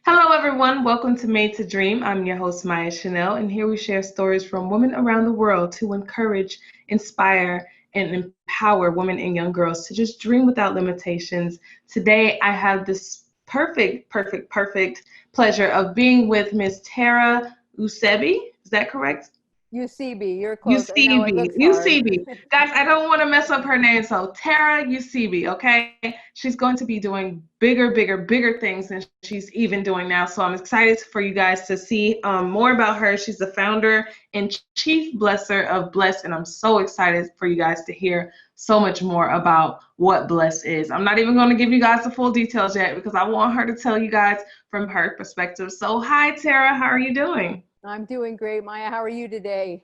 Hello, everyone. Welcome to Made to Dream. I'm your host, Maya Chanel, and here we share stories from women around the world to encourage, inspire, and empower women and young girls to just dream without limitations. Today, I have this perfect pleasure of being with Miss Tara Eusebi. Is that correct? UCB, you're close. I know it Eusebi, looks hard. Eusebi. Guys, I don't want to mess up her name, so Tara Eusebi, okay? She's going to be doing bigger things than she's even doing now. So I'm excited for you guys to see more about her. She's the founder and chief blesser of Bless, and I'm so excited for you guys to hear so much more about what Bless is. I'm not even going to give you guys the full details yet because I want her to tell you guys from her perspective. So, hi, Tara, how are you doing? I'm doing great, Maya. How are you today?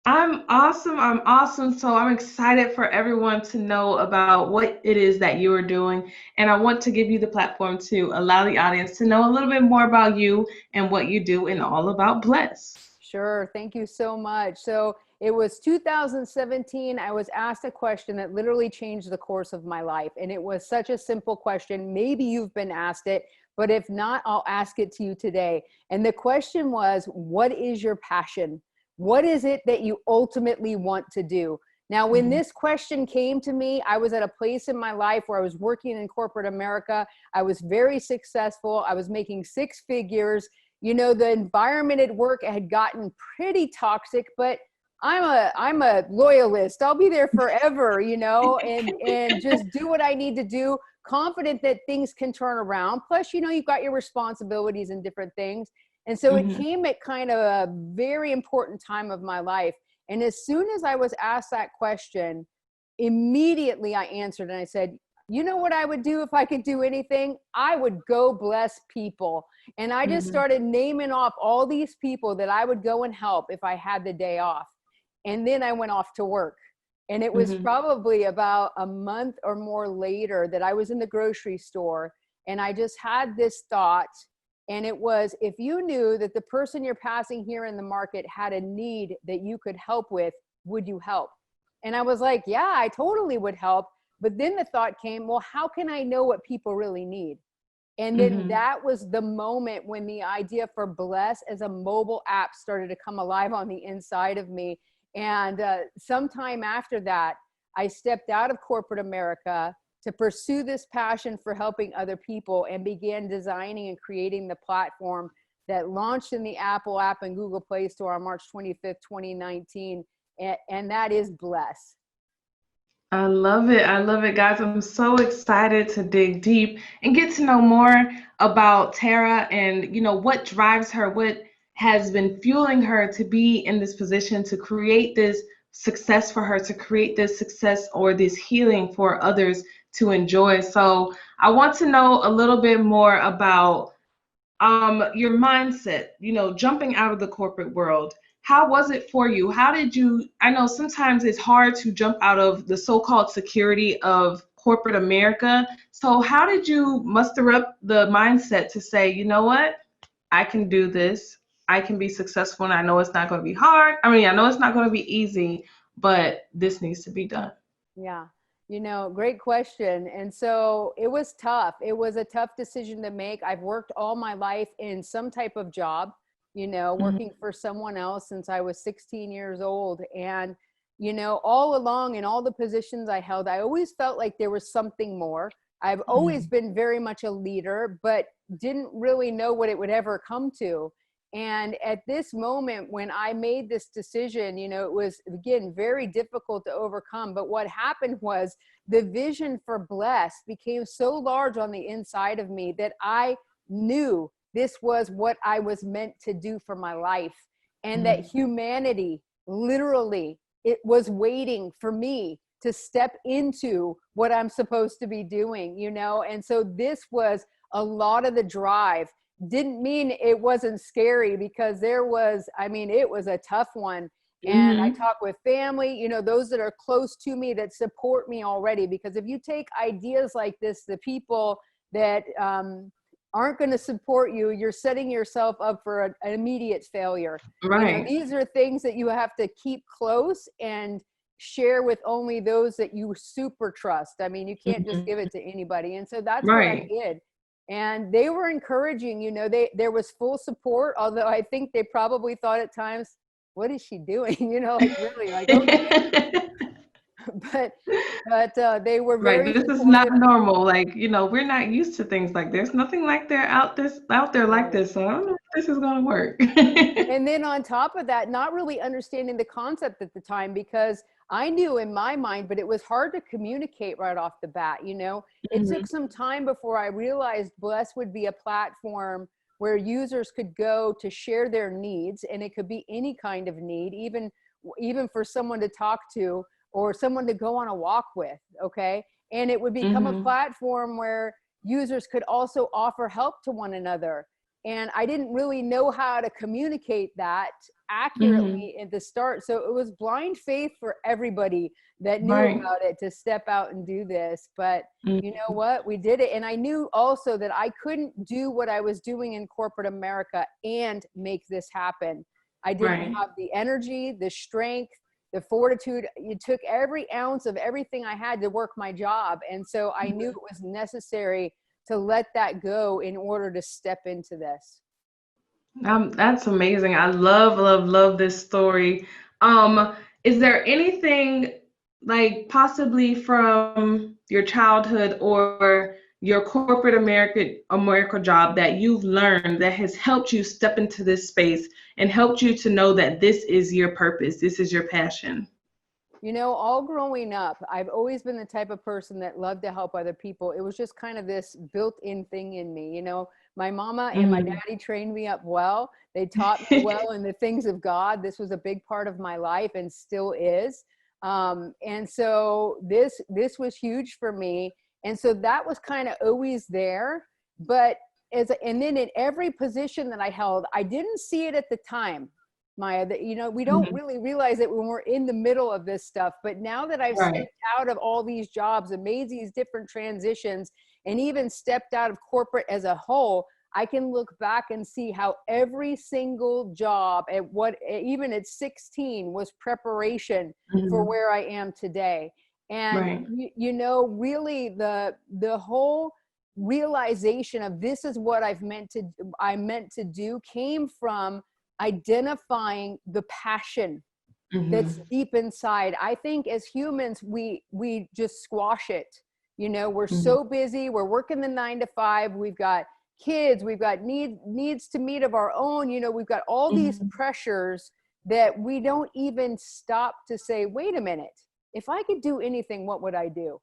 I'm awesome. I'm awesome. So I'm excited for everyone to know about what it is that you are doing. And I want to give you the platform to allow the audience to know a little bit more about you and what you do and all about Bless. Sure. Thank you so much. So it was 2017. I was asked a question that literally changed the course of my life. And it was such a simple question. Maybe you've been asked it, but if not, I'll ask it to you today. And the question was, what is your passion? What is it that you ultimately want to do? Now, when Mhm. this question came to me, I was at a place in my life where I was working in corporate America. I was very successful. I was making six figures. The environment at work had gotten pretty toxic, but I'm a loyalist. I'll be there forever, and just do what I need to do, confident that things can turn around. Plus, you've got your responsibilities and different things. And so it Mhm. came at kind of a very important time of my life. And as soon as I was asked that question, immediately I answered and I said, you know what I would do if I could do anything? I would go bless people. And I just Mhm. started naming off all these people that I would go and help if I had the day off. And then I went off to work. And it was Mhm. probably about a month or more later that I was in the grocery store and I just had this thought. And it was, if you knew that the person you're passing here in the market had a need that you could help with, would you help? And I was like, yeah, I totally would help. But then the thought came, well, how can I know what people really need? And then Mhm. that was the moment when the idea for Bless as a mobile app started to come alive on the inside of me. And sometime after that, I stepped out of corporate America to pursue this passion for helping other people and began designing and creating the platform that launched in the Apple app and Google Play Store on March 25th, 2019. And that is Bless. I love it. I love it, guys. I'm so excited to dig deep and get to know more about Tara and, what drives her, what has been fueling her to be in this position to create this success for her, to create this success or this healing for others to enjoy. So, I want to know a little bit more about your mindset, jumping out of the corporate world. How was it for you? How did you, I know sometimes it's hard to jump out of the so-called security of corporate America. So how did you muster up the mindset to say, you know what? I can do this. I can be successful and I know it's not going to be hard. I mean, I know it's not going to be easy, but this needs to be done. Yeah. Great question. And so it was tough. It was a tough decision to make. I've worked all my life in some type of job, Mhm. working for someone else since I was 16 years old. And, all along in all the positions I held, I always felt like there was something more. I've always Mhm. been very much a leader, but didn't really know what it would ever come to. And at this moment, when I made this decision, it was, again, very difficult to overcome. But what happened was the vision for Bless became so large on the inside of me that I knew this was what I was meant to do for my life. And that Mhm. humanity, literally, it was waiting for me to step into what I'm supposed to be doing, And so this was a lot of the drive. Didn't mean it wasn't scary, because it was a tough one. And I Mhm. talk with family, those that are close to me that support me already. Because if you take ideas like this, the people that aren't going to support you, you're setting yourself up for an immediate failure. Right. These are things that you have to keep close and share with only those that you super trust. I mean, you can't just Mhm. give it to anybody. And so that's what I Right. did. And they were encouraging, you know, there was full support, although I think they probably thought at times, what is she doing? You know, like really, like, okay. but they were Right, very this is not supportive. normal. Like, we're not used to things like there's nothing like there out there like Right. this. So I don't know if this is gonna work. And then on top of that, not really understanding the concept at the time, because I knew in my mind, but it was hard to communicate right off the bat. You know, it Mhm, took some time before I realized Bless would be a platform where users could go to share their needs, and it could be any kind of need, even for someone to talk to or someone to go on a walk with. Okay. And it would become a mhm, platform where users could also offer help to one another. And I didn't really know how to communicate that mhm. accurately at the start. So it was blind faith for everybody that knew Right. about it to step out and do this. But you know Mhm. what? We did it. And I knew also that I couldn't do what I was doing in corporate America and make this happen. I didn't Right. have the energy, the strength, the fortitude. It took every ounce of everything I had to work my job. And so I knew it was necessary to let that go in order to step into this. That's amazing. I love, love, love this story. Is there anything like possibly from your childhood or your corporate America job that you've learned that has helped you step into this space and helped you to know that this is your purpose, this is your passion? You know, all growing up, I've always been the type of person that loved to help other people. It was just kind of this built-in thing in me. You know, my mama and my Mhm. daddy trained me up well. They taught me well in the things of God. This was a big part of my life and still is. And so this was huge for me. And so that was kind of always there. But and then in every position that I held, I didn't see it at the time, Maya, that, you know, we don't Mhm. really realize it when we're in the middle of this stuff. But now that I've Right. stepped out of all these jobs and made these different transitions and even stepped out of corporate as a whole, I can look back and see how every single job at even at 16 was preparation for Mhm. where I am today. And Right. you know, really the whole realization of this is what I meant to do came from identifying the passion that's Mhm. deep inside. I think as humans, we just squash it. You know, we're Mhm. so busy, we're working the 9 to 5, we've got kids, we've got needs to meet of our own, you know, we've got all these Mhm. pressures that we don't even stop to say, wait a minute, if I could do anything, what would I do?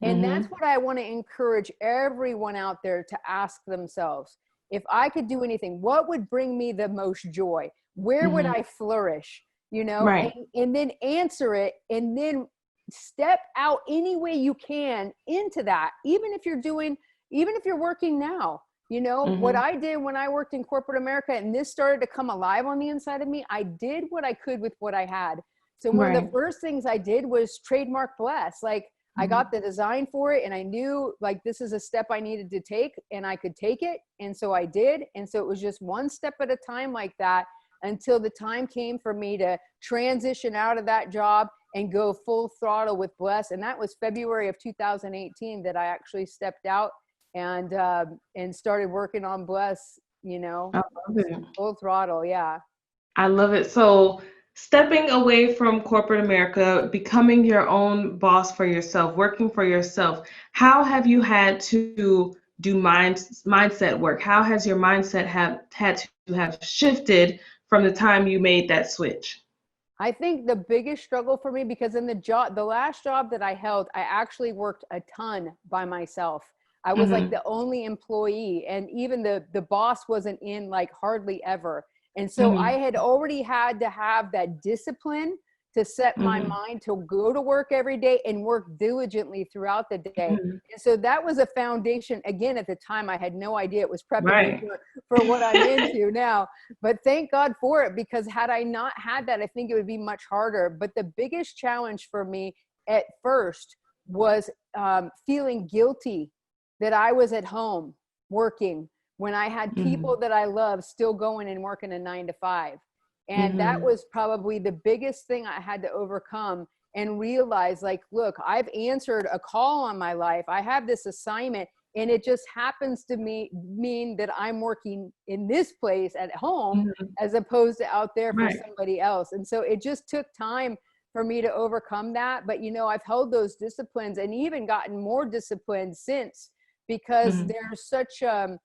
And that's Mhm. what I want to encourage everyone out there to ask themselves. If I could do anything, what would bring me the most joy? Where would Mhm. I flourish? You know, Right. and then answer it, and then step out any way you can into that. Even if you're working now, you know, what Mhm. I did when I worked in corporate America and this started to come alive on the inside of me, I did what I could with what I had. So one of the Right. first things I did was trademark Bless. Like, I got Mhm. the design for it and I knew like this is a step I needed to take and I could take it. And so I did. And so it was just one step at a time like that until the time came for me to transition out of that job and go full throttle with Bless. And that was February of 2018 that I actually stepped out and started working on Bless, you know, I love it. full throttle. Yeah. I love it. So, stepping away from corporate America, becoming your own boss for yourself, working for yourself, how have you had to do mindset work? How has your mindset have had to have shifted from the time you made that switch? I think the biggest struggle for me, because in the last job that I held, I actually worked a ton by myself. I was like Mhm. the only employee, and even the boss wasn't in like hardly ever. And so I Mhm. had already had to have that discipline to set my Mhm. mind to go to work every day and work diligently throughout the day. Mhm. And so that was a foundation. Again, at the time, I had no idea it was prepping me Right. for what I'm into now, but thank God for it, because had I not had that, I think it would be much harder. But the biggest challenge for me at first was feeling guilty that I was at home working when I had people Mhm. that I love still going and working a 9 to 5. And that Mhm. was probably the biggest thing I had to overcome and realize, like, look, I've answered a call on my life. I have this assignment, And it just happens to mean that I'm working in this place at home as opposed to out there for somebody else. And so it just took time for me to overcome that. But, I've held those disciplines and even gotten more disciplined since, because there's such a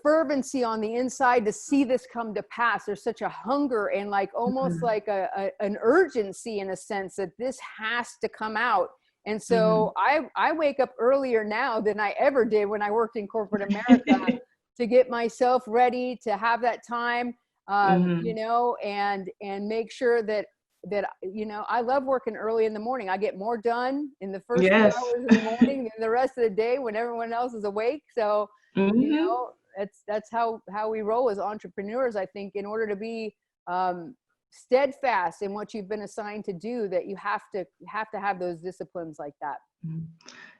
fervency on the inside to see this come to pass. There's such a hunger and like almost like an urgency in a sense that this has to come out. And so I wake up earlier now than I ever did when I worked in corporate America to get myself ready to have that time, and make sure that I love working early in the morning. I get more done in the first few hours of the morning than the rest of the day when everyone else is awake. So, that's how we roll as entrepreneurs. I think in order to be steadfast in what you've been assigned to do, that you have to have those disciplines like that.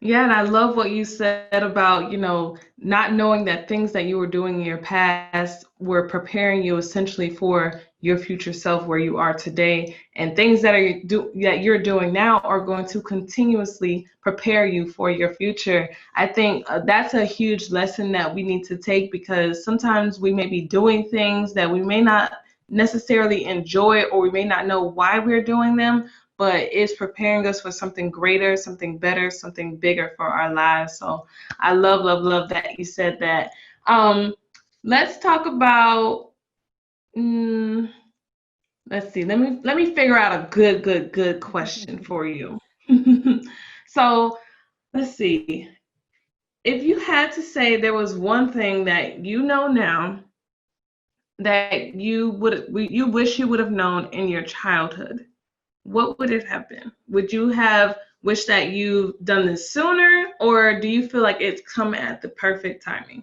Yeah, and I love what you said about, not knowing that things that you were doing in your past were preparing you essentially for your future self where you are today, and things that you're doing now are going to continuously prepare you for your future. I think that's a huge lesson that we need to take, because sometimes we may be doing things that we may not necessarily enjoy, or we may not know why we're doing them, but it's preparing us for something greater, something better, something bigger for our lives. So I love that you said that. Let's talk about, let's see, let me figure out a good question for you. So let's see. If you had to say there was one thing that now that you wish you would have known in your childhood, what would it have been? Would you have wished that you've done this sooner, or do you feel like it's come at the perfect timing?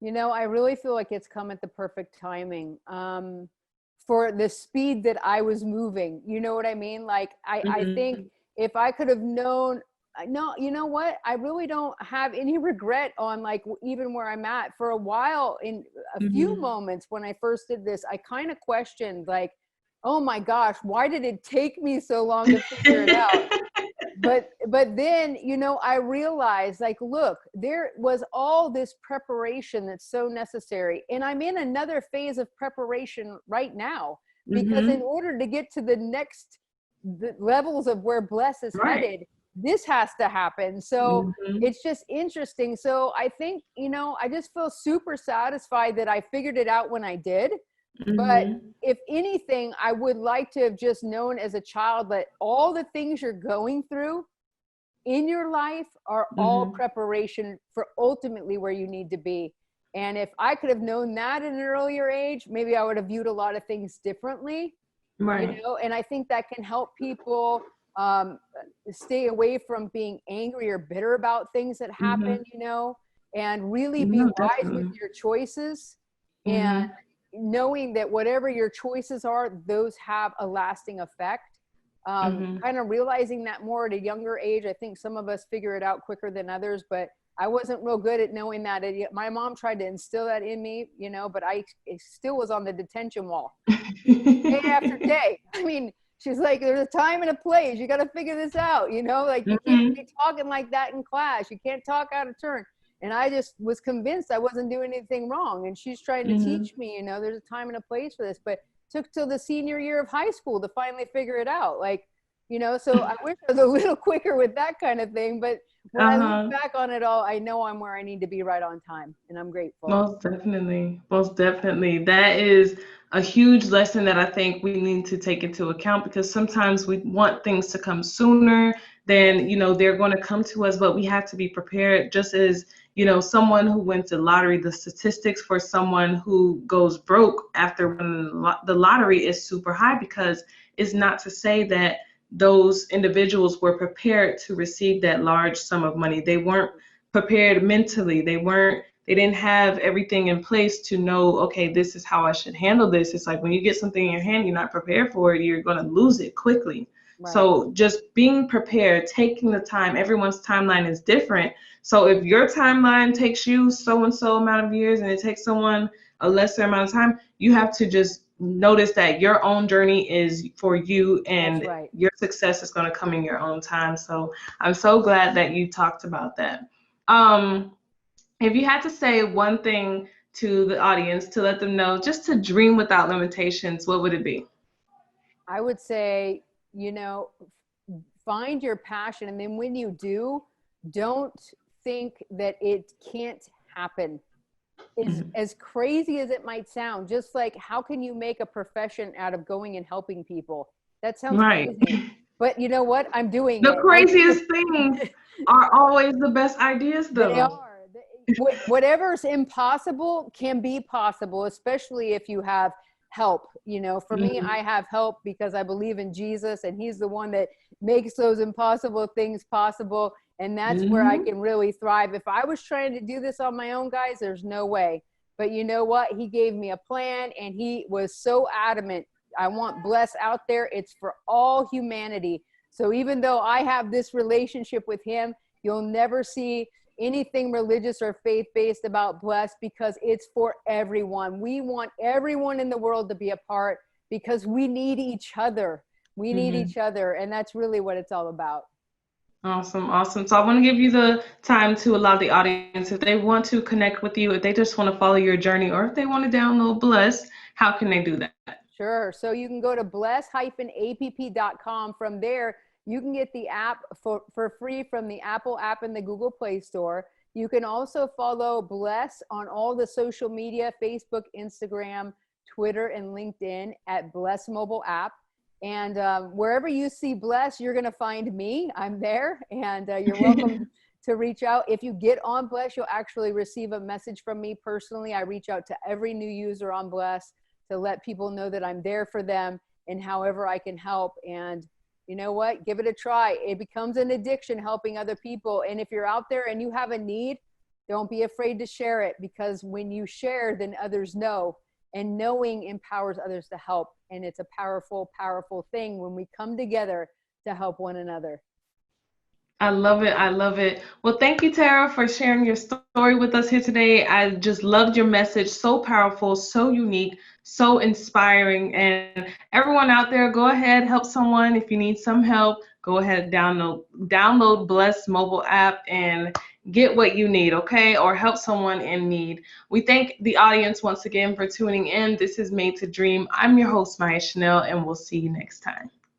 I really feel like it's come at the perfect timing, for the speed that I was moving. You know what I mean? Like, I think if I could have known, no, you know what? I really don't have any regret on like even where I'm at. For a while, in a few moments when I first did this, I kind of questioned like, oh my gosh, why did it take me so long to figure it out? But then, I realized like, look, there was all this preparation that's so necessary. And I'm in another phase of preparation right now, because in order to get to the next levels of where Bless is headed, this has to happen. So it's just interesting. So I think, I just feel super satisfied that I figured it out when I did. But if anything, I would like to have just known as a child that all the things you're going through in your life are all preparation for ultimately where you need to be. And if I could have known that at an earlier age, maybe I would have viewed a lot of things differently. Right. And I think that can help people stay away from being angry or bitter about things that happen, and really be wise with your choices, and knowing that whatever your choices are, those have a lasting effect. Kind of realizing that more at a younger age. I think some of us figure it out quicker than others, but I wasn't real good at knowing that. My mom tried to instill that in me, but I still was on the detention wall day after day. I mean, she's like, there's a time and a place. You got to figure this out, like you can't be talking like that in class. You can't talk out of turn. And I just was convinced I wasn't doing anything wrong. And she's trying to teach me, there's a time and a place for this. But took till the senior year of high school to finally figure it out. Like, so I wish I was a little quicker with that kind of thing. But when I look back on it all, I know I'm where I need to be right on time. And I'm grateful. Most definitely. Most definitely. That is a huge lesson that I think we need to take into account, because sometimes we want things to come sooner than, they're going to come to us, but we have to be prepared. Just as, someone who wins the lottery, the statistics for someone who goes broke after winning the lottery is super high, because it's not to say that those individuals were prepared to receive that large sum of money. They weren't prepared mentally. They didn't have everything in place to know, okay, this is how I should handle this. It's like when you get something in your hand, you're not prepared for it, you're going to lose it quickly. Right. So just being prepared, taking the time, everyone's timeline is different. So if your timeline takes you so and so amount of years and it takes someone a lesser amount of time, you have to just notice that your own journey is for you That's and right. your success is going to come in your own time. So I'm so glad that you talked about that. Um, if you had to say one thing to the audience to let them know just to dream without limitations, what would it be? I would say, you know, find your passion. And then when you do, don't think that it can't happen. Mhm. As crazy as it might sound, just like how can you make a profession out of going and helping people? That sounds Right. crazy. But you know what? I'm doing The it. craziest things are always the best ideas, They though. are. Whatever's impossible can be possible, especially if you have help. You know, for me, Mhm. I have help because I believe in Jesus and he's the one that makes those impossible things possible. And that's where I Mhm. can really thrive. If I was trying to do this on my own, guys, there's no way. But you know what? He gave me a plan and he was so adamant. I want Bless out there. It's for all humanity. So even though I have this relationship with him, you'll never see anything religious or faith-based about Bless because it's for everyone. We want everyone in the world to be a part because we need each other. We need Mhm. each other, and that's really what it's all about. Awesome, awesome. So I want to give you the time to allow the audience, if they want to connect with you, if they just want to follow your journey, or if they want to download Bless, how can they do that? Sure. So you can go to bless-app.com. From there, you can get the app for free from the Apple app and the Google Play Store. You can also follow Bless on all the social media, Facebook, Instagram, Twitter, and LinkedIn at Bless Mobile App. And wherever you see Bless, you're going to find me. I'm there. And you're welcome to reach out. If you get on Bless, you'll actually receive a message from me personally. I reach out to every new user on Bless to let people know that I'm there for them and however I can help. And you know what? Give it a try. It becomes an addiction helping other people. And if you're out there and you have a need, don't be afraid to share it because when you share, then others know. And knowing empowers others to help. And it's a powerful, powerful thing when we come together to help one another. I love it. I love it. Well, thank you, Tara, for sharing your story with us here today. I just loved your message. So powerful, so unique, so inspiring. And everyone out there, go ahead, help someone. If you need some help, go ahead and download Bless mobile app and get what you need, okay? Or help someone in need. We thank the audience once again for tuning in. This is Made to Dream. I'm your host, Maya Chanel, and we'll see you next time.